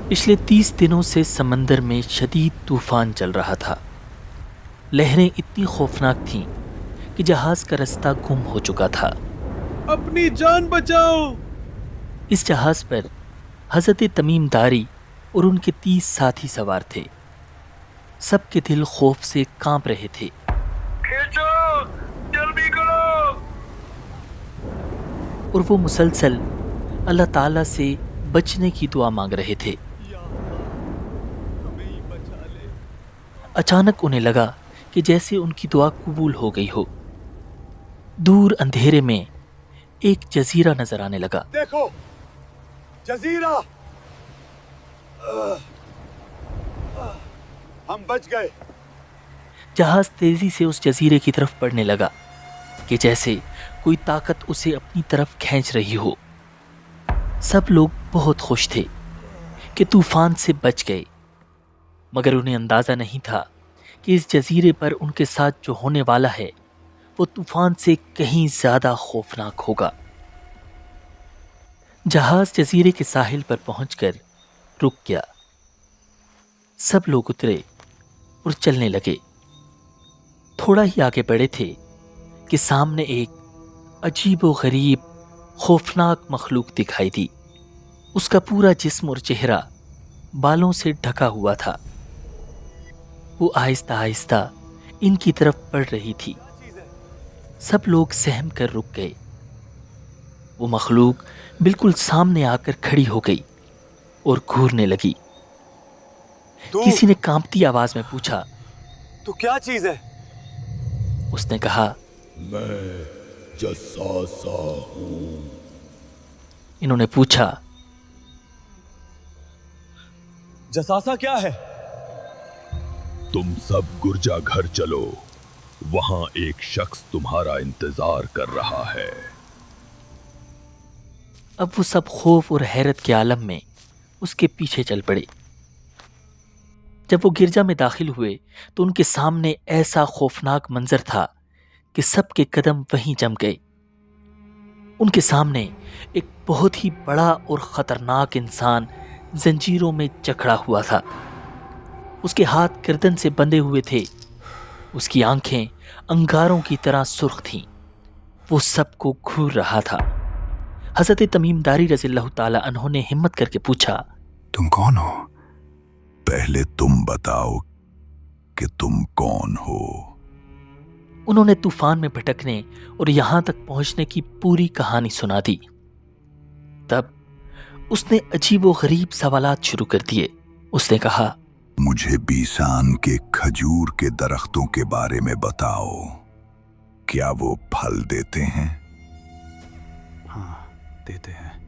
پچھلے 30 دنوں سے سمندر میں شدید طوفان چل رہا تھا۔ لہریں اتنی خوفناک تھیں کہ جہاز کا رستہ گم ہو چکا تھا۔ اپنی جان بچاؤ! اس جہاز پر حضرت تمیم داری اور ان کے 30 ساتھی سوار تھے۔ سب کے دل خوف سے کانپ رہے تھے۔ کھینچو! جلدی کرو! اور وہ مسلسل اللہ تعالیٰ سے بچنے کی دعا مانگ رہے تھے۔ ہمیں ہی بچا لے۔ اچانک انہیں لگا کہ جیسے ان کی دعا قبول ہو گئی ہو۔ دور اندھیرے میں ایک جزیرہ نظر آنے لگا۔ دیکھو، جزیرہ! ہم بچ گئے۔ جہاز تیزی سے اس جزیرے کی طرف بڑھنے لگا کہ جیسے کوئی طاقت اسے اپنی طرف کھینچ رہی ہو۔ سب لوگ بہت خوش تھے کہ طوفان سے بچ گئے، مگر انہیں اندازہ نہیں تھا کہ اس جزیرے پر ان کے ساتھ جو ہونے والا ہے وہ طوفان سے کہیں زیادہ خوفناک ہوگا۔ جہاز جزیرے کے ساحل پر پہنچ کر رک گیا۔ سب لوگ اترے اور چلنے لگے۔ تھوڑا ہی آگے بڑھے تھے کہ سامنے ایک عجیب و غریب خوفناک مخلوق دکھائی دی۔ اس کا پورا جسم اور چہرہ بالوں سے ڈھکا ہوا تھا۔ وہ آہستہ آہستہ ان کی طرف بڑھ رہی تھی۔ سب لوگ سہم کر رک گئے۔ وہ مخلوق بالکل سامنے آ کر کھڑی ہو گئی اور گھورنے لگی۔ کسی نے کانپتی آواز میں پوچھا، تو کیا چیز ہے؟ اس نے کہا، میں جساسا ہوں۔ انہوں نے پوچھا، جساسا کیا ہے؟ تم سب گرجا گھر چلو، وہاں ایک شخص تمہارا انتظار کر رہا ہے۔ اب وہ سب خوف اور حیرت کے عالم میں اس کے پیچھے چل پڑے۔ جب وہ گرجا میں داخل ہوئے تو ان کے سامنے ایسا خوفناک منظر تھا کہ سب کے قدم وہیں جم گئے۔ ان کے سامنے ایک بہت ہی بڑا اور خطرناک انسان زنجیروں میں جکڑا ہوا تھا۔ اس کے ہاتھ گردن سے بندھے ہوئے تھے۔ اس کی آنکھیں انگاروں کی طرح سرخ تھیں۔ وہ سب کو گھور رہا تھا۔ حضرت تمیم داری رضی اللہ تعالی عنہ نے ہمت کر کے پوچھا، تم کون ہو؟ پہلے تم بتاؤ کہ تم کون ہو۔ انہوں نے طوفان میں بھٹکنے اور یہاں تک پہنچنے کی پوری کہانی سنا دی۔ تب اس نے عجیب و غریب سوالات شروع کر دیے۔ اس نے کہا، مجھے بیسان کے کھجور کے درختوں کے بارے میں بتاؤ، کیا وہ پھل دیتے ہیں؟ ہاں، دیتے ہیں۔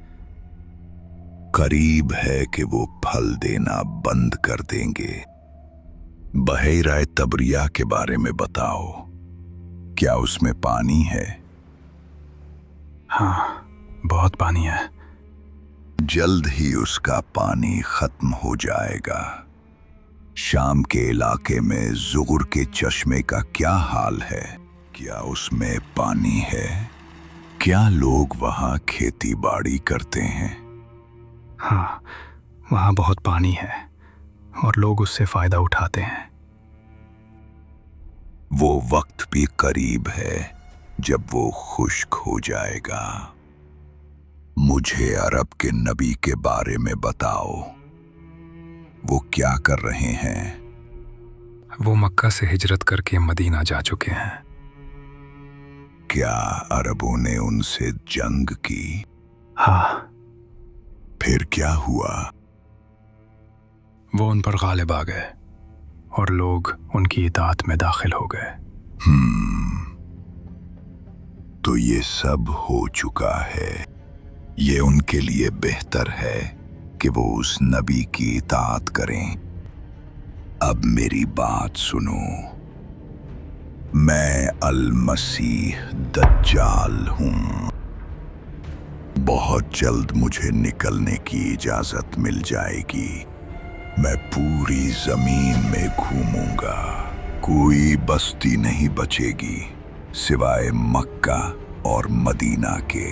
قریب ہے کہ وہ پھل دینا بند کر دیں گے۔ بحیرہ تبریہ کے بارے میں بتاؤ، کیا اس میں پانی ہے؟ ہاں، بہت پانی ہے۔ جلد ہی اس کا پانی ختم ہو جائے گا۔ شام کے علاقے میں زغر کے چشمے کا کیا حال ہے؟ کیا اس میں پانی ہے؟ کیا لوگ وہاں کھیتی باڑی کرتے ہیں؟ ہاں، وہاں بہت پانی ہے اور لوگ اس سے فائدہ اٹھاتے ہیں۔ وہ وقت بھی قریب ہے جب وہ خشک ہو جائے گا۔ مجھے عرب کے نبی کے بارے میں بتاؤ، وہ کیا کر رہے ہیں؟ وہ مکہ سے ہجرت کر کے مدینہ جا چکے ہیں۔ کیا عربوں نے ان سے جنگ کی؟ ہاں، پھر کیا ہوا؟ وہ ان پر غالب آ گئے اور لوگ ان کی اطاعت میں داخل ہو گئے۔ تو یہ سب ہو چکا ہے۔ یہ ان کے لیے بہتر ہے کہ وہ اس نبی کی اطاعت کریں۔ اب میری بات سنو، میں المسیح دجال ہوں۔ بہت جلد مجھے نکلنے کی اجازت مل جائے گی۔ میں پوری زمین میں گھوموں گا۔ کوئی بستی نہیں بچے گی سوائے مکہ اور مدینہ کے۔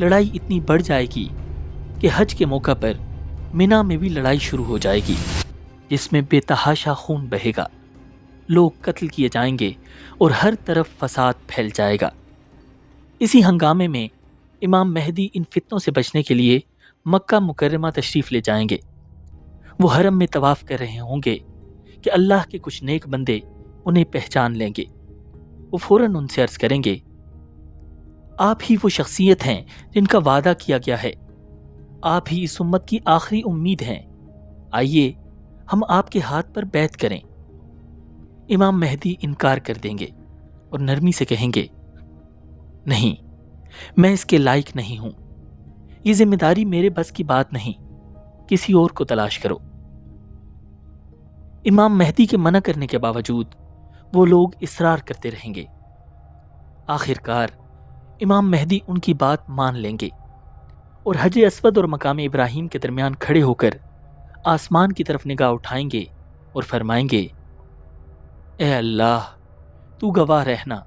لڑائی اتنی بڑھ جائے گی کہ حج کے موقع پر منا میں بھی لڑائی شروع ہو جائے گی، جس میں بے تحاشا خون بہے گا، لوگ قتل کیے جائیں گے اور ہر طرف فساد پھیل جائے گا۔ اسی ہنگامے میں امام مہدی ان فتنوں سے بچنے کے لیے مکہ مکرمہ تشریف لے جائیں گے۔ وہ حرم میں طواف کر رہے ہوں گے کہ اللہ کے کچھ نیک بندے انہیں پہچان لیں گے۔ وہ فوراً ان سے عرض کریں گے، آپ ہی وہ شخصیت ہیں جن کا وعدہ کیا گیا ہے، آپ ہی اس امت کی آخری امید ہیں، آئیے ہم آپ کے ہاتھ پر بیعت کریں۔ امام مہدی انکار کر دیں گے اور نرمی سے کہیں گے، نہیں، میں اس کے لائق نہیں ہوں، یہ ذمہ داری میرے بس کی بات نہیں، کسی اور کو تلاش کرو۔ امام مہدی کے منع کرنے کے باوجود وہ لوگ اصرار کرتے رہیں گے۔ آخر کار امام مہدی ان کی بات مان لیں گے اور حجر اسود اور مقام ابراہیم کے درمیان کھڑے ہو کر آسمان کی طرف نگاہ اٹھائیں گے اور فرمائیں گے، اے اللہ، تو گواہ رہنا،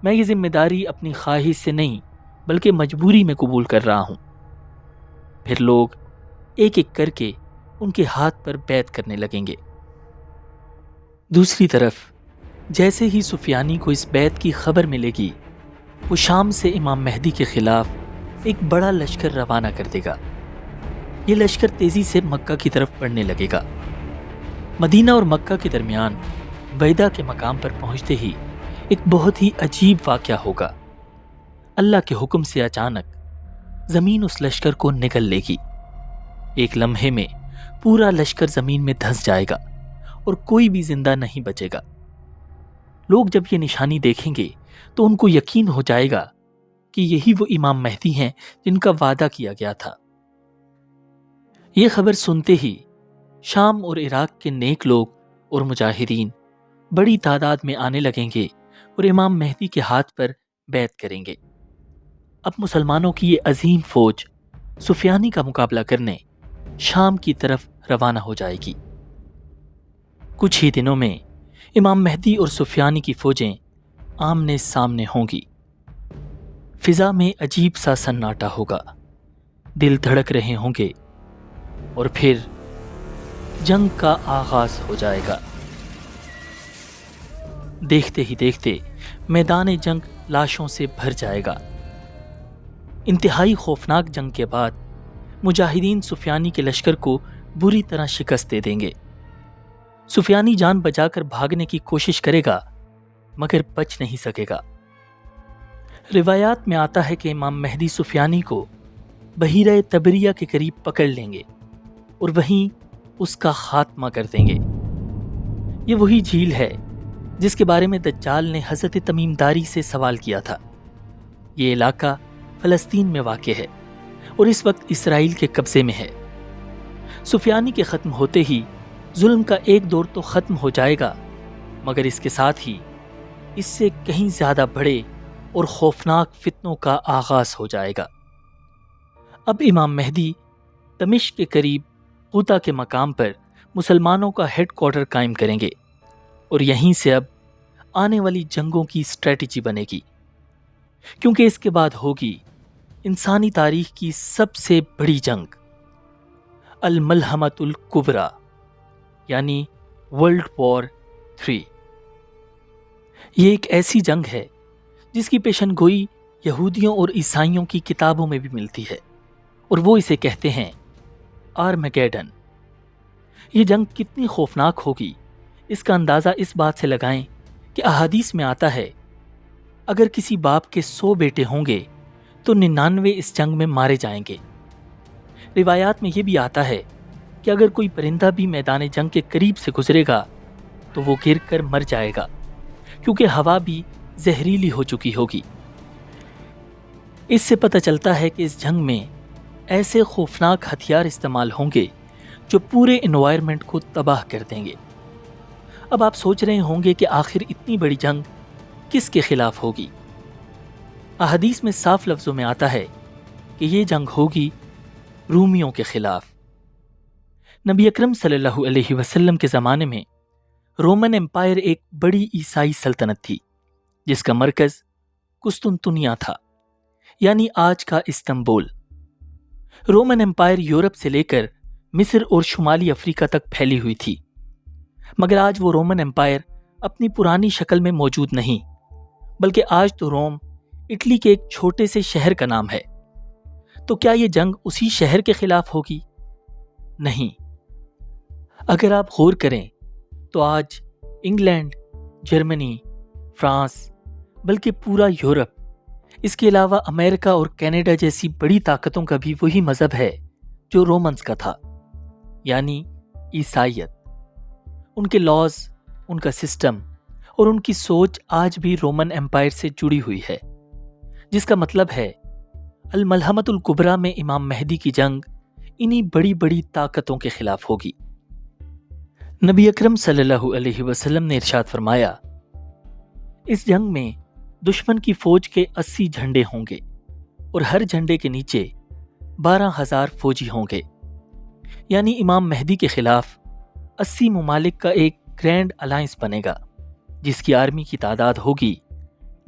میں یہ ذمہ داری اپنی خواہش سے نہیں بلکہ مجبوری میں قبول کر رہا ہوں۔ پھر لوگ ایک ایک کر کے ان کے ہاتھ پر بیعت کرنے لگیں گے۔ دوسری طرف جیسے ہی سفیانی کو اس بیعت کی خبر ملے گی، وہ شام سے امام مہدی کے خلاف ایک بڑا لشکر روانہ کر دے گا۔ یہ لشکر تیزی سے مکہ کی طرف بڑھنے لگے گا۔ مدینہ اور مکہ کے درمیان بیدہ کے مقام پر پہنچتے ہی ایک بہت ہی عجیب واقعہ ہوگا۔ اللہ کے حکم سے اچانک زمین اس لشکر کو نگل لے گی۔ ایک لمحے میں پورا لشکر زمین میں دھنس جائے گا اور کوئی بھی زندہ نہیں بچے گا۔ لوگ جب یہ نشانی دیکھیں گے تو ان کو یقین ہو جائے گا کہ یہی وہ امام مہدی ہیں جن کا وعدہ کیا گیا تھا۔ یہ خبر سنتے ہی شام اور عراق کے نیک لوگ اور مجاہدین بڑی تعداد میں آنے لگیں گے اور امام مہدی کے ہاتھ پر بیعت کریں گے۔ اب مسلمانوں کی یہ عظیم فوج سفیانی کا مقابلہ کرنے شام کی طرف روانہ ہو جائے گی۔ کچھ ہی دنوں میں امام مہدی اور سفیانی کی فوجیں آمنے سامنے ہوں گی۔ فضا میں عجیب سا سناٹا ہوگا، دل دھڑک رہے ہوں گے اور پھر جنگ کا آغاز ہو جائے گا۔ دیکھتے ہی دیکھتے میدان جنگ لاشوں سے بھر جائے گا۔ انتہائی خوفناک جنگ کے بعد مجاہدین سفیانی کے لشکر کو بری طرح شکست دے دیں گے۔ سفیانی جان بچا کر بھاگنے کی کوشش کرے گا مگر بچ نہیں سکے گا۔ روایات میں آتا ہے کہ امام مہدی سفیانی کو بحیرہ تبریہ کے قریب پکڑ لیں گے اور وہیں اس کا خاتمہ کر دیں گے۔ یہ وہی جھیل ہے جس کے بارے میں دجال نے حضرت تمیم داری سے سوال کیا تھا۔ یہ علاقہ فلسطین میں واقع ہے اور اس وقت اسرائیل کے قبضے میں ہے۔ سفیانی کے ختم ہوتے ہی ظلم کا ایک دور تو ختم ہو جائے گا مگر اس کے ساتھ ہی اس سے کہیں زیادہ بڑے اور خوفناک فتنوں کا آغاز ہو جائے گا۔ اب امام مہدی دمشق کے قریب قوطہ کے مقام پر مسلمانوں کا ہیڈ کوارٹر قائم کریں گے اور یہیں سے اب آنے والی جنگوں کی اسٹریٹجی بنے گی، کیونکہ اس کے بعد ہوگی انسانی تاریخ کی سب سے بڑی جنگ، الملحمۃ الکبریٰ، یعنی ورلڈ وار 3۔ یہ ایک ایسی جنگ ہے جس کی پیشن گوئی یہودیوں اور عیسائیوں کی کتابوں میں بھی ملتی ہے اور وہ اسے کہتے ہیں آرمیگیڈن۔ یہ جنگ کتنی خوفناک ہوگی اس کا اندازہ اس بات سے لگائیں کہ احادیث میں آتا ہے اگر کسی باپ کے 100 بیٹے ہوں گے تو 99 اس جنگ میں مارے جائیں گے۔ روایات میں یہ بھی آتا ہے کہ اگر کوئی پرندہ بھی میدان جنگ کے قریب سے گزرے گا تو وہ گر کر مر جائے گا، کیونکہ ہوا بھی زہریلی ہو چکی ہوگی۔ اس سے پتہ چلتا ہے کہ اس جنگ میں ایسے خوفناک ہتھیار استعمال ہوں گے جو پورے انوائرمنٹ کو تباہ کر دیں گے۔ اب آپ سوچ رہے ہوں گے کہ آخر اتنی بڑی جنگ کس کے خلاف ہوگی؟ احادیث میں صاف لفظوں میں آتا ہے کہ یہ جنگ ہوگی رومیوں کے خلاف۔ نبی اکرم صلی اللہ علیہ وسلم کے زمانے میں رومن امپائر ایک بڑی عیسائی سلطنت تھی جس کا مرکز قسطنطنیہ تھا۔ یعنی آج کا استنبول۔ رومن امپائر یورپ سے لے کر مصر اور شمالی افریقہ تک پھیلی ہوئی تھی، مگر آج وہ رومن امپائر اپنی پرانی شکل میں موجود نہیں، بلکہ آج تو روم اٹلی کے ایک چھوٹے سے شہر کا نام ہے۔ تو کیا یہ جنگ اسی شہر کے خلاف ہوگی؟ نہیں۔ اگر آپ غور کریں تو آج انگلینڈ، جرمنی، فرانس، بلکہ پورا یورپ، اس کے علاوہ امریکہ اور کینیڈا جیسی بڑی طاقتوں کا بھی وہی مذہب ہے جو رومنز کا تھا، یعنی عیسائیت۔ ان کے لاز، ان کا سسٹم اور ان کی سوچ آج بھی رومن امپائر سے جڑی ہوئی ہے، جس کا مطلب ہے الملحمۃ الکبریٰ میں امام مہدی کی جنگ انہی بڑی بڑی طاقتوں کے خلاف ہوگی۔ نبی اکرم صلی اللہ علیہ وسلم نے ارشاد فرمایا، اس جنگ میں دشمن کی فوج کے 80 جھنڈے ہوں گے اور ہر جھنڈے کے نیچے 12,000 فوجی ہوں گے، یعنی امام مہدی کے خلاف 80 ممالک کا ایک گرینڈ الائنس بنے گا، جس کی آرمی کی تعداد ہوگی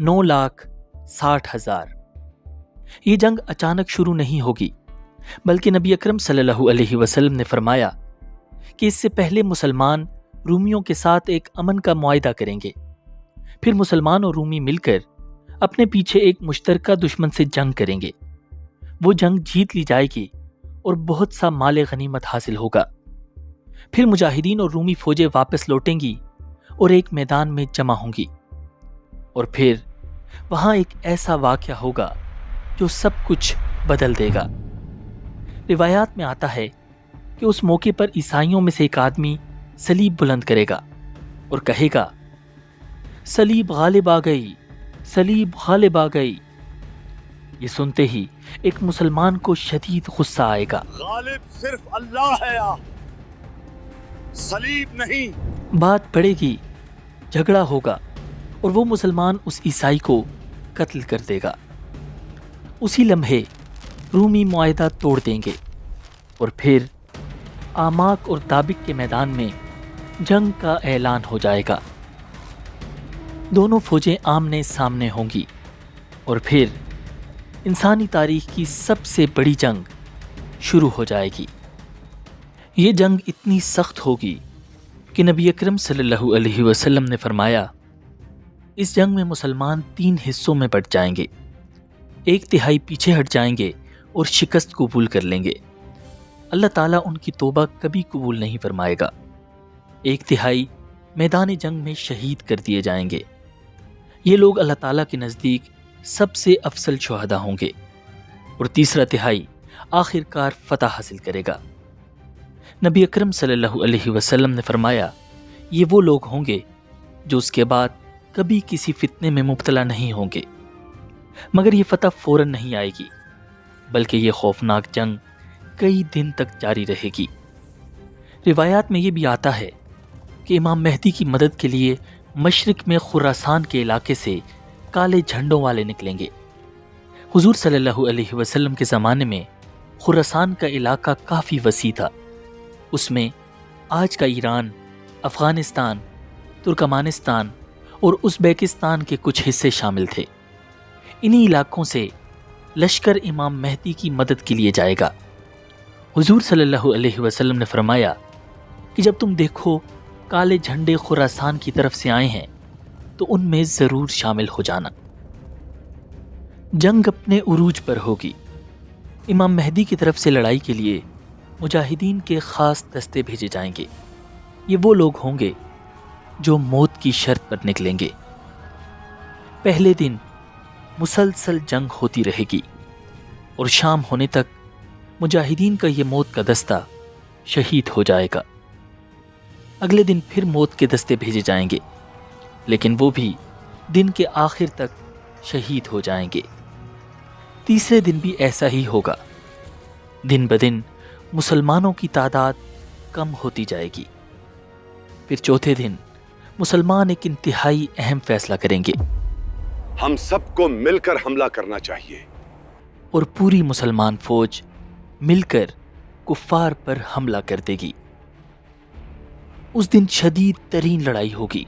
9,60,000۔ یہ جنگ اچانک شروع نہیں ہوگی، بلکہ نبی اکرم صلی اللہ علیہ وسلم نے فرمایا کہ اس سے پہلے مسلمان رومیوں کے ساتھ ایک امن کا معاہدہ کریں گے، پھر مسلمان اور رومی مل کر اپنے پیچھے ایک مشترکہ دشمن سے جنگ کریں گے۔ وہ جنگ جیت لی جائے گی اور بہت سا مال غنیمت حاصل ہوگا۔ پھر مجاہدین اور رومی فوجیں واپس لوٹیں گی اور ایک میدان میں جمع ہوں گی، اور پھر وہاں ایک ایسا واقعہ ہوگا جو سب کچھ بدل دے گا۔ روایات میں آتا ہے کہ اس موقع پر عیسائیوں میں سے ایک آدمی صلیب بلند کرے گا اور کہے گا، صلیب غالب آ گئی، صلیب غالب آ گئی۔ یہ سنتے ہی ایک مسلمان کو شدید غصہ آئے گا۔ غالب صرف اللہ ہے، صلیب نہیں۔ بات بڑھے گی، جھگڑا ہوگا اور وہ مسلمان اس عیسائی کو قتل کر دے گا۔ اسی لمحے رومی معاہدہ توڑ دیں گے اور پھر آماک اور دابق کے میدان میں جنگ کا اعلان ہو جائے گا۔ دونوں فوجیں آمنے سامنے ہوں گی اور پھر انسانی تاریخ کی سب سے بڑی جنگ شروع ہو جائے گی۔ یہ جنگ اتنی سخت ہوگی کہ نبی اکرم صلی اللہ علیہ وسلم نے فرمایا، اس جنگ میں مسلمان 3 حصوں میں بٹ جائیں گے، 1/3 پیچھے ہٹ جائیں گے اور شکست قبول کر لیں گے۔ اللہ تعالیٰ ان کی توبہ کبھی قبول نہیں فرمائے گا۔ 1/3 میدان جنگ میں شہید کر دیے جائیں گے۔ یہ لوگ اللہ تعالیٰ کے نزدیک سب سے افضل شہداء ہوں گے، اور 3/3 آخر کار فتح حاصل کرے گا۔ نبی اکرم صلی اللہ علیہ وسلم نے فرمایا، یہ وہ لوگ ہوں گے جو اس کے بعد کبھی کسی فتنے میں مبتلا نہیں ہوں گے، مگر یہ فتح فوراً نہیں آئے گی، بلکہ یہ خوفناک جنگ کئی دن تک جاری رہے گی۔ روایات میں یہ بھی آتا ہے کہ امام مہدی کی مدد کے لیے مشرق میں خراسان کے علاقے سے کالے جھنڈوں والے نکلیں گے۔ حضور صلی اللہ علیہ وسلم کے زمانے میں خراسان کا علاقہ کافی وسیع تھا، اس میں آج کا ایران، افغانستان، ترکمانستان اور ازبیکستان کے کچھ حصے شامل تھے۔ انہی علاقوں سے لشکر امام مہدی کی مدد کے لیے جائے گا۔ حضور صلی اللہ علیہ وسلم نے فرمایا کہ جب تم دیکھو کالے جھنڈے خراسان کی طرف سے آئے ہیں تو ان میں ضرور شامل ہو جانا۔ جنگ اپنے عروج پر ہوگی۔ امام مہدی کی طرف سے لڑائی کے لیے مجاہدین کے خاص دستے بھیجے جائیں گے۔ یہ وہ لوگ ہوں گے جو موت کی شرط پر نکلیں گے۔ پہلے دن مسلسل جنگ ہوتی رہے گی اور شام ہونے تک مجاہدین کا یہ موت کا دستہ شہید ہو جائے گا۔ اگلے دن پھر موت کے دستے بھیجے جائیں گے، لیکن وہ بھی دن کے آخر تک شہید ہو جائیں گے۔ تیسرے دن بھی ایسا ہی ہوگا۔ دن بدن مسلمانوں کی تعداد کم ہوتی جائے گی۔ پھر چوتھے دن مسلمان ایک انتہائی اہم فیصلہ کریں گے۔ ہم سب کو مل کر حملہ کرنا چاہیے۔ اور پوری مسلمان فوج مل کر کفار پر حملہ کر دے گی۔ اس دن شدید ترین لڑائی ہوگی،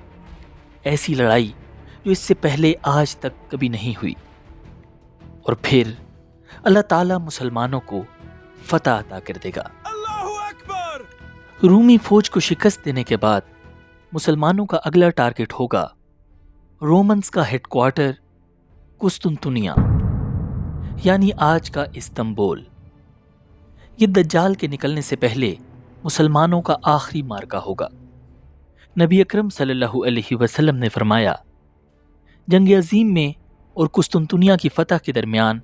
ایسی لڑائی جو اس سے پہلے آج تک کبھی نہیں ہوئی۔ اور پھر اللہ تعالیٰ مسلمانوں کو فتح عطا کر دے گا۔ رومی فوج کو شکست دینے کے بعد مسلمانوں کا اگلا ٹارگٹ ہوگا رومنز کا ہیڈ کوارٹر قسطنطنیہ، یعنی آج کا استنبول۔ یہ دجال کے نکلنے سے پہلے مسلمانوں کا آخری مارکا ہوگا۔ نبی اکرم صلی اللہ علیہ وسلم نے فرمایا، جنگ عظیم میں اور قسطنطنیہ کی فتح کے درمیان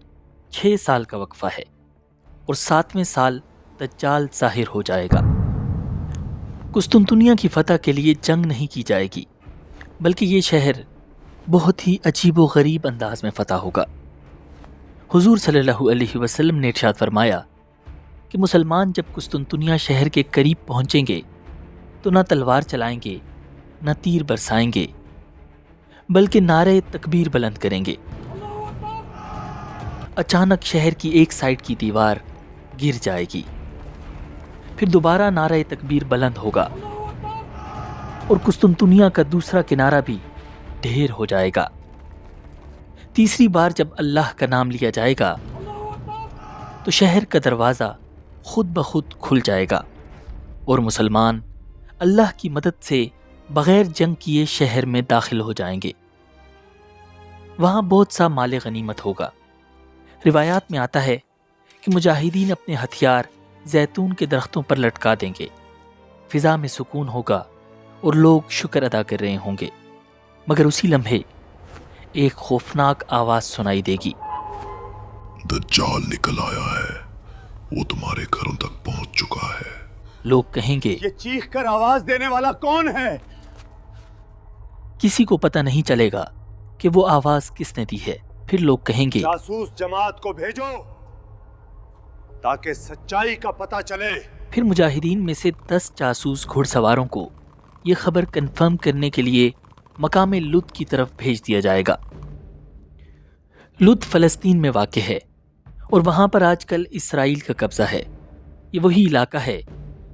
6 سال کا وقفہ ہے، اور 7ویں سال دجال ظاہر ہو جائے گا۔ قسطنطنیہ کی فتح کے لیے جنگ نہیں کی جائے گی، بلکہ یہ شہر بہت ہی عجیب و غریب انداز میں فتح ہوگا۔ حضور صلی اللہ علیہ وسلم نے ارشاد فرمایا کہ مسلمان جب قسطنطنیہ شہر کے قریب پہنچیں گے تو نہ تلوار چلائیں گے، نہ تیر برسائیں گے، بلکہ نعرے تکبیر بلند کریں گے۔ اچانک شہر کی ایک سائڈ کی دیوار گر جائے گی، پھر دوبارہ نعرہ تکبیر بلند ہوگا، اور قسطنطنیہ کا دوسرا کنارہ بھی ڈھیر ہو جائے گا۔ تیسری بار جب اللہ کا نام لیا جائے گا تو شہر کا دروازہ خود بخود کھل جائے گا، اور مسلمان اللہ کی مدد سے بغیر جنگ کیے شہر میں داخل ہو جائیں گے۔ وہاں بہت سا مال غنیمت ہوگا۔ روایات میں آتا ہے کہ مجاہدین اپنے ہتھیار زیتون کے درختوں پر لٹکا دیں گے، فضا میں سکون ہوگا اور لوگ شکر ادا کر رہے ہوں گے، مگر اسی لمحے ایک خوفناک آواز سنائی دے گی، دجال نکل آیا ہے، وہ تمہارے گھروں تک پہنچ چکا ہے۔ لوگ کہیں گے، یہ چیخ کر آواز دینے والا کون ہے؟ کسی کو پتہ نہیں چلے گا کہ وہ آواز کس نے دی ہے۔ پھر لوگ کہیں گے، جاسوس جماعت کو بھیجو تاکہ سچائی کا پتہ چلے۔ پھر مجاہدین میں سے 10 جاسوس گھڑ سواروں کو یہ خبر کنفرم کرنے کے لیے مقام لد کی طرف بھیج دیا جائے گا۔ لد فلسطین میں واقع ہے، اور وہاں پر آج کل اسرائیل کا قبضہ ہے۔ یہ وہی علاقہ ہے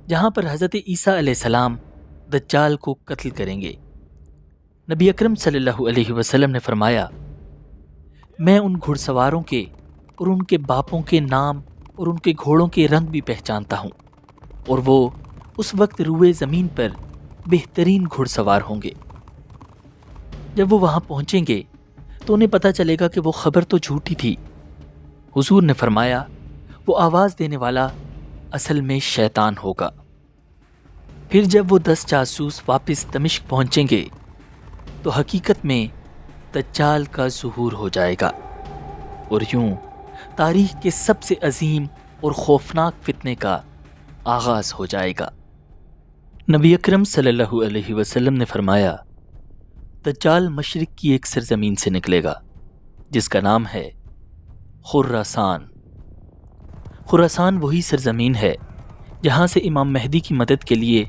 جہاں پر حضرت عیسیٰ علیہ السلام دجال کو قتل کریں گے۔ نبی اکرم صلی اللہ علیہ وسلم نے فرمایا، میں ان گھڑ سواروں کے اور ان کے باپوں کے نام اور ان کے گھوڑوں کے رنگ بھی پہچانتا ہوں، اور وہ اس وقت روئے زمین پر بہترین گھڑ سوار ہوں گے۔ جب وہ وہاں پہنچیں گے تو انہیں پتہ چلے گا کہ وہ خبر تو جھوٹی تھی۔ حضور نے فرمایا، وہ آواز دینے والا اصل میں شیطان ہوگا۔ پھر جب وہ 10 جاسوس واپس دمشق پہنچیں گے تو حقیقت میں دجال کا ظہور ہو جائے گا، اور یوں تاریخ کے سب سے عظیم اور خوفناک فتنے کا آغاز ہو جائے گا۔ نبی اکرم صلی اللہ علیہ وسلم نے فرمایا، دجال مشرق کی ایک سرزمین سے نکلے گا جس کا نام ہے خراسان۔ خراسان وہی سرزمین ہے جہاں سے امام مہدی کی مدد کے لیے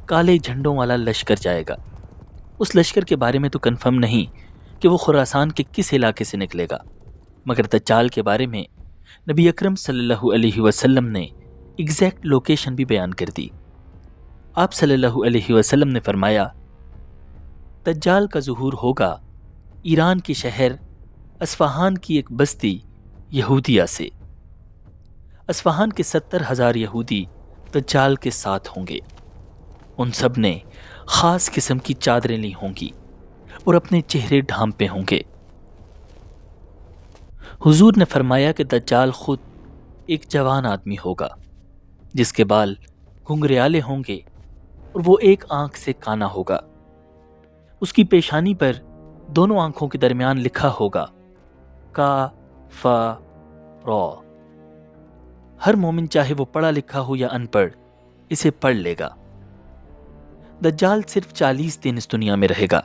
کالے جھنڈوں والا لشکر جائے گا۔ اس لشکر کے بارے میں تو کنفرم نہیں کہ وہ خراسان کے کس علاقے سے نکلے گا، مگر دجال کے بارے میں نبی اکرم صلی اللہ علیہ وسلم نے ایگزیکٹ لوکیشن بھی بیان کر دی۔ آپ صلی اللہ علیہ وسلم نے فرمایا، دجال کا ظہور ہوگا ایران کے شہر اصفہان کی ایک بستی یہودیہ سے۔ اصفہان کے 70,000 یہودی دجال کے ساتھ ہوں گے۔ ان سب نے خاص قسم کی چادریں لی ہوں گی اور اپنے چہرے ڈھانپے ہوں گے۔ حضور نے فرمایا کہ دجال خود ایک جوان آدمی ہوگا جس کے بال گھنگریالے ہوں گے اور وہ ایک آنکھ سے کانا ہوگا۔ اس کی پیشانی پر دونوں آنکھوں کے درمیان لکھا ہوگا کا-فا-را۔ ہر مومن چاہے وہ پڑھا لکھا ہو یا ان پڑھ اسے پڑھ لے گا۔ دجال صرف 40 دن اس دنیا میں رہے گا،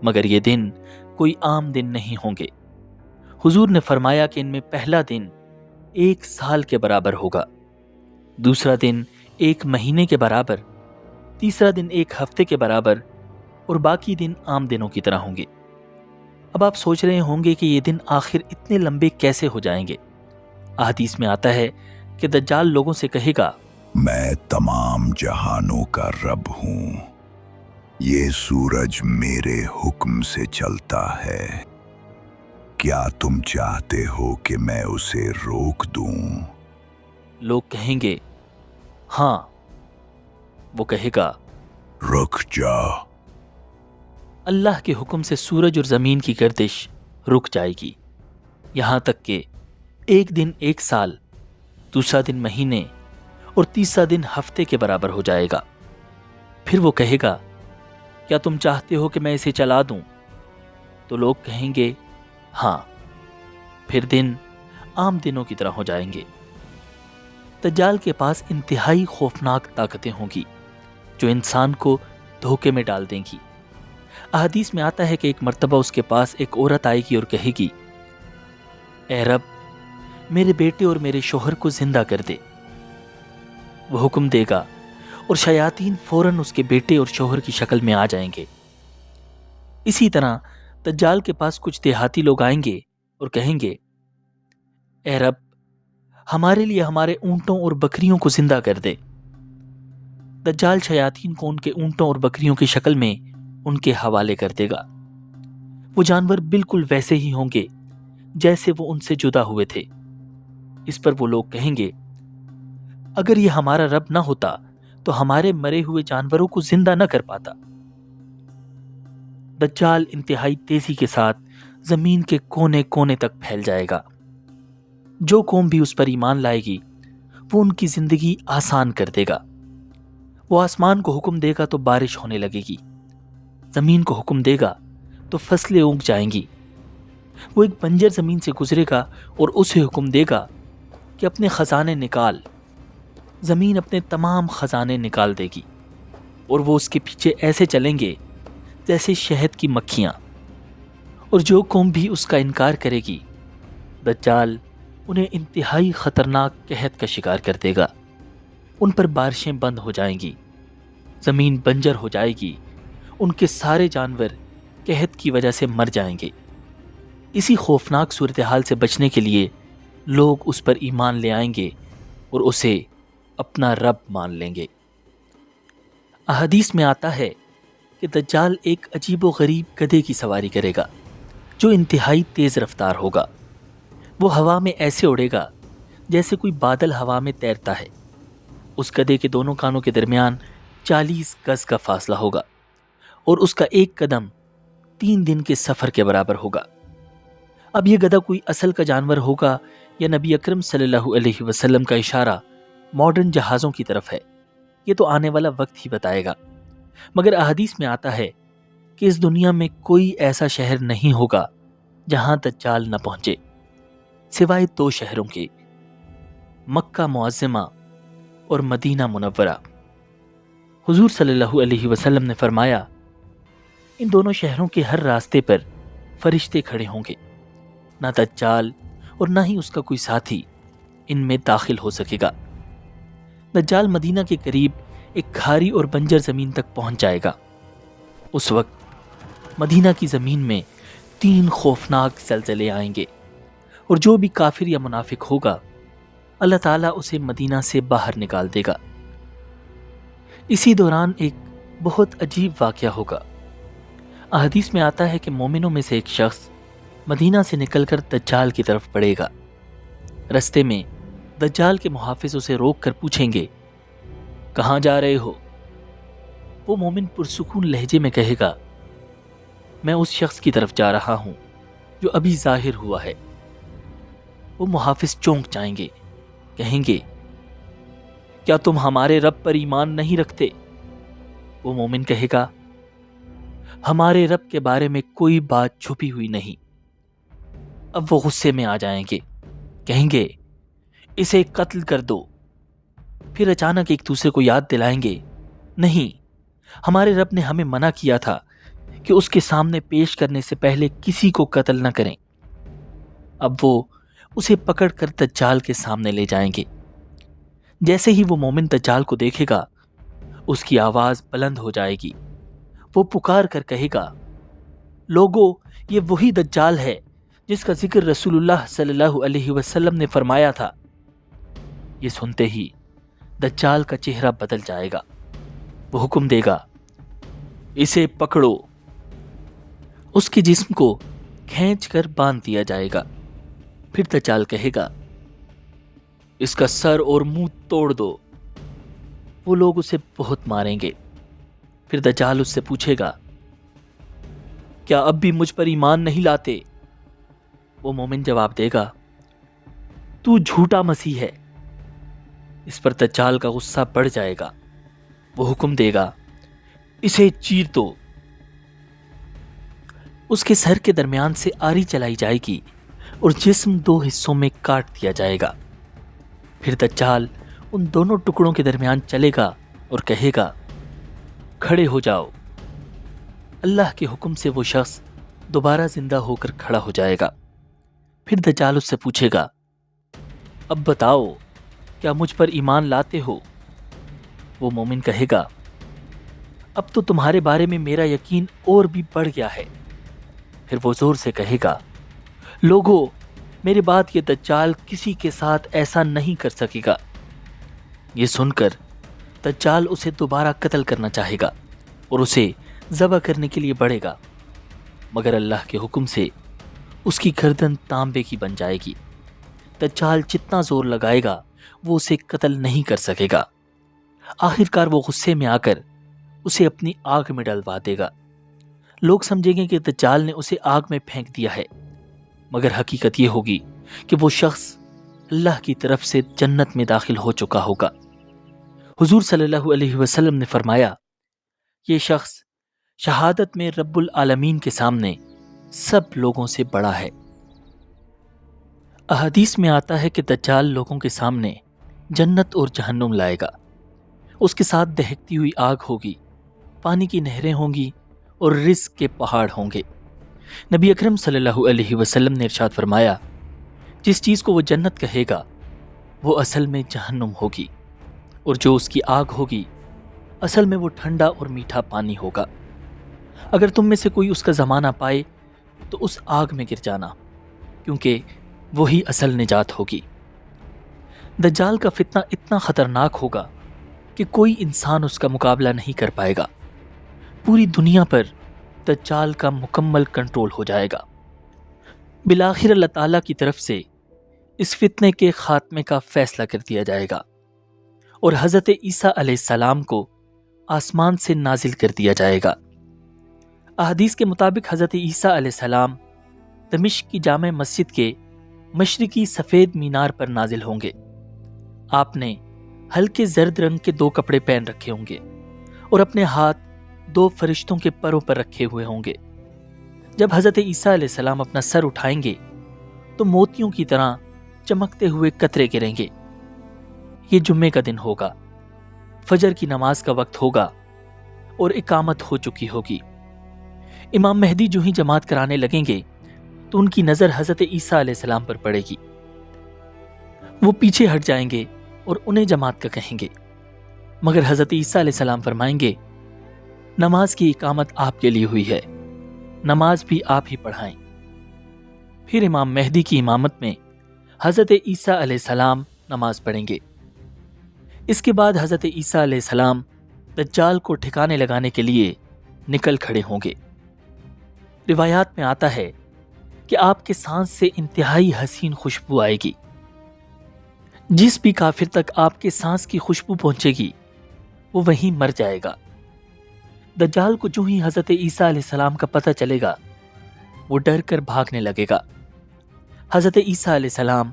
مگر یہ دن کوئی عام دن نہیں ہوں گے۔ حضور نے فرمایا کہ ان میں پہلا دن 1 سال کے برابر ہوگا، دوسرا دن 1 مہینے کے برابر، تیسرا دن 1 ہفتے کے برابر، اور باقی دن عام دنوں کی طرح ہوں گے۔ اب آپ سوچ رہے ہوں گے کہ یہ دن آخر اتنے لمبے کیسے ہو جائیں گے؟ احادیث میں آتا ہے کہ دجال لوگوں سے کہے گا، میں تمام جہانوں کا رب ہوں، یہ سورج میرے حکم سے چلتا ہے۔ کیا تم چاہتے ہو کہ میں اسے روک دوں؟ لوگ کہیں گے ہاں. وہ کہے گا رک جا. اللہ کے حکم سے سورج اور زمین کی گردش رک جائے گی، یہاں تک کہ ایک دن ایک سال، دوسرا دن مہینے اور تیسرا دن ہفتے کے برابر ہو جائے گا. پھر وہ کہے گا کیا تم چاہتے ہو کہ میں اسے چلا دوں؟ تو لوگ کہیں گے ہاں. پھر دن عام دنوں کی طرح ہو جائیں گے. دجال کے پاس انتہائی خوفناک طاقتیں ہوں گی جو انسان کو دھوکے میں ڈال دیں گی. احادیث میں آتا ہے کہ ایک مرتبہ اس کے پاس ایک عورت آئے گی اور کہے گی اے رب میرے بیٹے اور میرے شوہر کو زندہ کر دے. وہ حکم دے گا اور شیاطین فوراً اس کے بیٹے اور شوہر کی شکل میں آ جائیں گے. اسی طرح دجال کے پاس کچھ دیہاتی لوگ آئیں گے اور کہیں گے اے رب ہمارے لیے ہمارے اونٹوں اور بکریوں کو زندہ کر دے. دجال شیاطین کو ان کے اونٹوں اور بکریوں کی شکل میں ان کے حوالے کر دے گا. وہ جانور بالکل ویسے ہی ہوں گے جیسے وہ ان سے جدا ہوئے تھے. اس پر وہ لوگ کہیں گے اگر یہ ہمارا رب نہ ہوتا تو ہمارے مرے ہوئے جانوروں کو زندہ نہ کر پاتا. دجال انتہائی تیزی کے ساتھ زمین کے کونے کونے تک پھیل جائے گا. جو قوم بھی اس پر ایمان لائے گی وہ ان کی زندگی آسان کر دے گا. وہ آسمان کو حکم دے گا تو بارش ہونے لگے گی، زمین کو حکم دے گا تو فصلیں اگ جائیں گی. وہ ایک بنجر زمین سے گزرے گا اور اسے حکم دے گا کہ اپنے خزانے نکال. زمین اپنے تمام خزانے نکال دے گی اور وہ اس کے پیچھے ایسے چلیں گے جیسے شہد کی مکھیاں. اور جو قوم بھی اس کا انکار کرے گی دجال انہیں انتہائی خطرناک قحط کا شکار کر دے گا. ان پر بارشیں بند ہو جائیں گی، زمین بنجر ہو جائے گی، ان کے سارے جانور قحط کی وجہ سے مر جائیں گے. اسی خوفناک صورتحال سے بچنے کے لیے لوگ اس پر ایمان لے آئیں گے اور اسے اپنا رب مان لیں گے. احادیث میں آتا ہے کہ دجال ایک عجیب و غریب گدھے کی سواری کرے گا جو انتہائی تیز رفتار ہوگا. وہ ہوا میں ایسے اڑے گا جیسے کوئی بادل ہوا میں تیرتا ہے. اس گدھے کے دونوں کانوں کے درمیان 40 گز کا فاصلہ ہوگا اور اس کا ایک قدم 3 دن کے سفر کے برابر ہوگا. اب یہ گدھا کوئی اصل کا جانور ہوگا یا نبی اکرم صلی اللہ علیہ وسلم کا اشارہ ماڈرن جہازوں کی طرف ہے، یہ تو آنے والا وقت ہی بتائے گا. مگر احادیث میں آتا ہے کہ اس دنیا میں کوئی ایسا شہر نہیں ہوگا جہاں دجال نہ پہنچے سوائے 2 شہروں کے، مکہ معظمہ اور مدینہ منورہ. حضور صلی اللہ علیہ وسلم نے فرمایا ان دونوں شہروں کے ہر راستے پر فرشتے کھڑے ہوں گے. نہ دجال اور نہ ہی اس کا کوئی ساتھی ان میں داخل ہو سکے گا. دجال مدینہ کے قریب ایک کھاری اور بنجر زمین تک پہنچ جائے گا. اس وقت مدینہ کی زمین میں 3 خوفناک زلزلے آئیں گے اور جو بھی کافر یا منافق ہوگا اللہ تعالیٰ اسے مدینہ سے باہر نکال دے گا. اسی دوران ایک بہت عجیب واقعہ ہوگا. احادیث میں آتا ہے کہ مومنوں میں سے ایک شخص مدینہ سے نکل کر دجال کی طرف بڑھے گا. رستے میں دجال کے محافظ اسے روک کر پوچھیں گے کہاں جا رہے ہو؟ وہ مومن پرسکون لہجے میں کہے گا میں اس شخص کی طرف جا رہا ہوں جو ابھی ظاہر ہوا ہے. وہ محافظ چونک جائیں گے، کہیں گے کیا تم ہمارے رب پر ایمان نہیں رکھتے؟ وہ مومن کہے گا ہمارے رب کے بارے میں کوئی بات چھپی ہوئی نہیں. اب وہ غصے میں آ جائیں گے، کہیں گے اسے قتل کر دو. پھر اچانک ایک دوسرے کو یاد دلائیں گے نہیں، ہمارے رب نے ہمیں منع کیا تھا کہ اس کے سامنے پیش کرنے سے پہلے کسی کو قتل نہ کریں. اب وہ اسے پکڑ کر دجال کے سامنے لے جائیں گے. جیسے ہی وہ مومن دجال کو دیکھے گا اس کی آواز بلند ہو جائے گی. وہ پکار کر کہے گا لوگو یہ وہی دجال ہے جس کا ذکر رسول اللہ صلی اللہ علیہ وسلم نے فرمایا تھا. یہ سنتے ہی دجال کا چہرہ بدل جائے گا. وہ حکم دے گا اسے پکڑو. اس کے جسم کو کھینچ کر باندھ دیا جائے گا۔ پھر دجال کہے گا اس کا سر اور منہ توڑ دو۔ وہ لوگ اسے بہت ماریں گے۔ پھر دجال اس سے پوچھے گا کیا اب بھی مجھ پر ایمان نہیں لاتے؟ وہ مومن جواب دے گا تو جھوٹا مسیح ہے۔ اس پر دجال کا غصہ بڑھ جائے گا۔ وہ حکم دے گا اسے چیر دو۔ اس کے سر کے درمیان سے آری چلائی جائے گی اور جسم 2 حصوں میں کاٹ دیا جائے گا۔ پھر دجال ان دونوں ٹکڑوں کے درمیان چلے گا اور کہے گا کھڑے ہو جاؤ۔ اللہ کے حکم سے وہ شخص دوبارہ زندہ ہو کر کھڑا ہو جائے گا۔ پھر دجال اس سے پوچھے گا اب بتاؤ کیا مجھ پر ایمان لاتے ہو؟ وہ مومن کہے گا اب تو تمہارے بارے میں میرا یقین اور بھی بڑھ گیا ہے۔ پھر وہ زور سے کہے گا لوگو میرے بعد یہ دجال کسی کے ساتھ ایسا نہیں کر سکے گا۔ یہ سن کر دجال اسے دوبارہ قتل کرنا چاہے گا اور اسے ذبح کرنے کے لیے بڑھے گا، مگر اللہ کے حکم سے اس کی گردن تانبے کی بن جائے گی۔ دجال جتنا زور لگائے گا وہ اسے قتل نہیں کر سکے گا۔ آخر کار وہ غصے میں آ کر اسے اپنی آگ میں ڈلوا دے گا۔ لوگ سمجھیں گے کہ دجال نے اسے آگ میں پھینک دیا ہے، مگر حقیقت یہ ہوگی کہ وہ شخص اللہ کی طرف سے جنت میں داخل ہو چکا ہوگا۔ حضور صلی اللہ علیہ وسلم نے فرمایا یہ شخص شہادت میں رب العالمین کے سامنے سب لوگوں سے بڑا ہے۔ احادیث میں آتا ہے کہ دجال لوگوں کے سامنے جنت اور جہنم لائے گا۔ اس کے ساتھ دہکتی ہوئی آگ ہوگی، پانی کی نہریں ہوں گی اور رزق کے پہاڑ ہوں گے۔ نبی اکرم صلی اللہ علیہ وسلم نے ارشاد فرمایا جس چیز کو وہ جنت کہے گا وہ اصل میں جہنم ہوگی، اور جو اس کی آگ ہوگی اصل میں وہ ٹھنڈا اور میٹھا پانی ہوگا۔ اگر تم میں سے کوئی اس کا زمانہ پائے تو اس آگ میں گر جانا، کیونکہ وہی اصل نجات ہوگی۔ دجال کا فتنہ اتنا خطرناک ہوگا کہ کوئی انسان اس کا مقابلہ نہیں کر پائے گا۔ پوری دنیا پر دجال کا مکمل کنٹرول ہو جائے گا۔ بالآخر اللہ تعالیٰ کی طرف سے اس فتنے کے خاتمے کا فیصلہ کر دیا جائے گا اور حضرت عیسیٰ علیہ السلام کو آسمان سے نازل کر دیا جائے گا۔ احادیث کے مطابق حضرت عیسیٰ علیہ السلام دمشق کی جامع مسجد کے مشرقی سفید مینار پر نازل ہوں گے۔ آپ نے ہلکے زرد رنگ کے 2 کپڑے پہن رکھے ہوں گے اور اپنے ہاتھ 2 فرشتوں کے پروں پر رکھے ہوئے ہوں گے۔ جب حضرت عیسیٰ علیہ السلام اپنا سر اٹھائیں گے تو موتیوں کی طرح چمکتے ہوئے قطرے گریں گے۔ یہ جمعے کا دن ہوگا، فجر کی نماز کا وقت ہوگا اور اقامت ہو چکی ہوگی۔ امام مہدی جو ہی جماعت کرانے لگیں گے تو ان کی نظر حضرت عیسیٰ علیہ السلام پر پڑے گی۔ وہ پیچھے ہٹ جائیں گے اور انہیں جماعت کا کہیں گے، مگر حضرت عیسیٰ علیہ السلام فرمائیں گے نماز کی اقامت آپ کے لیے ہوئی ہے، نماز بھی آپ ہی پڑھائیں۔ پھر امام مہدی کی امامت میں حضرت عیسیٰ علیہ السلام نماز پڑھیں گے۔ اس کے بعد حضرت عیسیٰ علیہ السلام دجال کو ٹھکانے لگانے کے لیے نکل کھڑے ہوں گے۔ روایات میں آتا ہے کہ آپ کے سانس سے انتہائی حسین خوشبو آئے گی۔ جس بھی کافر تک آپ کے سانس کی خوشبو پہنچے گی وہ وہیں مر جائے گا۔ دجال کو جو ہی حضرت عیسیٰ علیہ السلام کا پتہ چلے گا وہ ڈر کر بھاگنے لگے گا۔ حضرت عیسیٰ علیہ السلام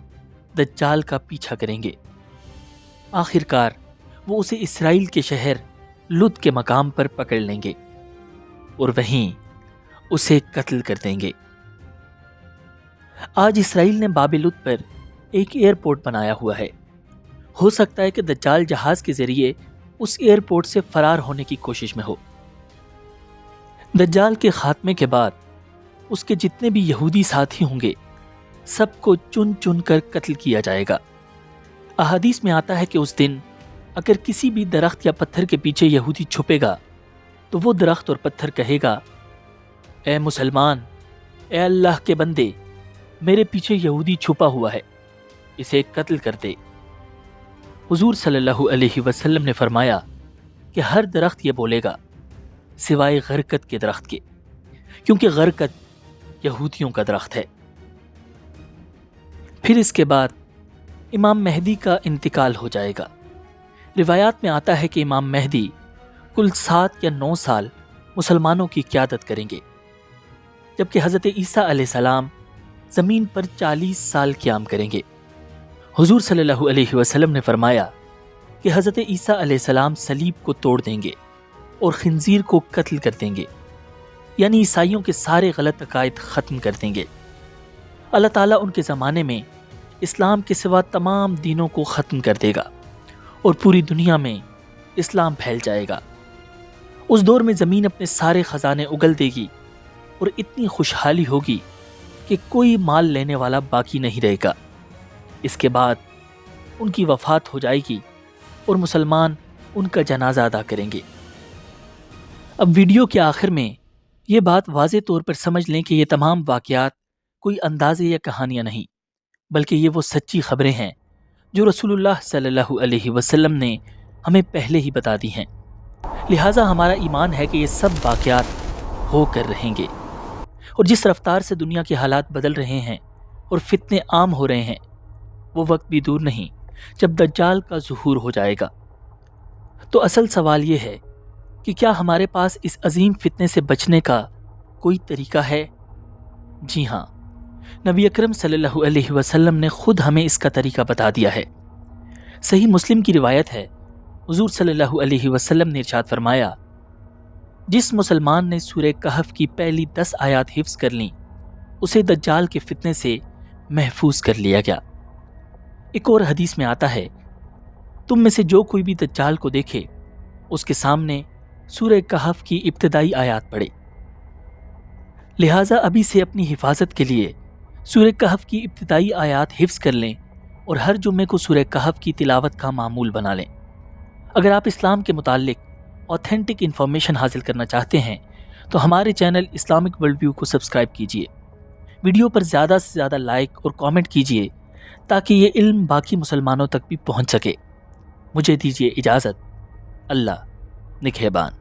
دجال کا پیچھا کریں گے۔ آخر کار وہ اسے اسرائیل کے شہر لد کے مقام پر پکڑ لیں گے اور وہیں اسے قتل کر دیں گے۔ آج اسرائیل نے باب لد پر ایک ایئرپورٹ بنایا ہوا ہے۔ ہو سکتا ہے کہ دجال جہاز کے ذریعے اس ایئرپورٹ سے فرار ہونے کی کوشش میں ہو۔ دجال کے خاتمے کے بعد اس کے جتنے بھی یہودی ساتھی ہوں گے سب کو چن چن کر قتل کیا جائے گا۔ احادیث میں آتا ہے کہ اس دن اگر کسی بھی درخت یا پتھر کے پیچھے یہودی چھپے گا تو وہ درخت اور پتھر کہے گا اے مسلمان، اے اللہ کے بندے، میرے پیچھے یہودی چھپا ہوا ہے، اسے قتل کر دے۔ حضور صلی اللہ علیہ وسلم نے فرمایا کہ ہر درخت یہ بولے گا سوائے غرقد کے درخت کے، کیونکہ غرقد یہودیوں کا درخت ہے۔ پھر اس کے بعد امام مہدی کا انتقال ہو جائے گا۔ روایات میں آتا ہے کہ امام مہدی کل 7 یا 9 سال مسلمانوں کی قیادت کریں گے، جبکہ حضرت عیسیٰ علیہ السلام زمین پر 40 سال قیام کریں گے۔ حضور صلی اللہ علیہ وسلم نے فرمایا کہ حضرت عیسیٰ علیہ السلام صلیب کو توڑ دیں گے اور خنزیر کو قتل کر دیں گے، یعنی عیسائیوں کے سارے غلط عقائد ختم کر دیں گے۔ اللہ تعالیٰ ان کے زمانے میں اسلام کے سوا تمام دینوں کو ختم کر دے گا اور پوری دنیا میں اسلام پھیل جائے گا۔ اس دور میں زمین اپنے سارے خزانے اگل دے گی اور اتنی خوشحالی ہوگی کہ کوئی مال لینے والا باقی نہیں رہے گا۔ اس کے بعد ان کی وفات ہو جائے گی اور مسلمان ان کا جنازہ ادا کریں گے۔ اب ویڈیو کے آخر میں یہ بات واضح طور پر سمجھ لیں کہ یہ تمام واقعات کوئی اندازے یا کہانیاں نہیں، بلکہ یہ وہ سچی خبریں ہیں جو رسول اللہ صلی اللہ علیہ وسلم نے ہمیں پہلے ہی بتا دی ہیں۔ لہٰذا ہمارا ایمان ہے کہ یہ سب واقعات ہو کر رہیں گے، اور جس رفتار سے دنیا کے حالات بدل رہے ہیں اور فتنے عام ہو رہے ہیں، وہ وقت بھی دور نہیں جب دجال کا ظہور ہو جائے گا۔ تو اصل سوال یہ ہے کہ کیا ہمارے پاس اس عظیم فتنے سے بچنے کا کوئی طریقہ ہے؟ جی ہاں، نبی اکرم صلی اللہ علیہ وسلم نے خود ہمیں اس کا طریقہ بتا دیا ہے۔ صحیح مسلم کی روایت ہے، حضور صلی اللہ علیہ وسلم نے ارشاد فرمایا، جس مسلمان نے سورہ کہف کی پہلی 10 آیات حفظ کر لیں، اسے دجال کے فتنے سے محفوظ کر لیا گیا۔ ایک اور حدیث میں آتا ہے، تم میں سے جو کوئی بھی دجال کو دیکھے اس کے سامنے سورہ کہف کی ابتدائی آیات پڑھے۔ لہٰذا ابھی سے اپنی حفاظت کے لیے سورہ کہف کی ابتدائی آیات حفظ کر لیں اور ہر جمعے کو سورہ کہف کی تلاوت کا معمول بنا لیں۔ اگر آپ اسلام کے متعلق آتھینٹک انفارمیشن حاصل کرنا چاہتے ہیں تو ہمارے چینل اسلامک ورلڈ ویو کو سبسکرائب کیجیے، ویڈیو پر زیادہ سے زیادہ لائک اور کامنٹ کیجیے تاکہ یہ علم باقی مسلمانوں تک بھی پہنچ سکے۔ مجھے دیجیے اجازت، اللہ نگہبان۔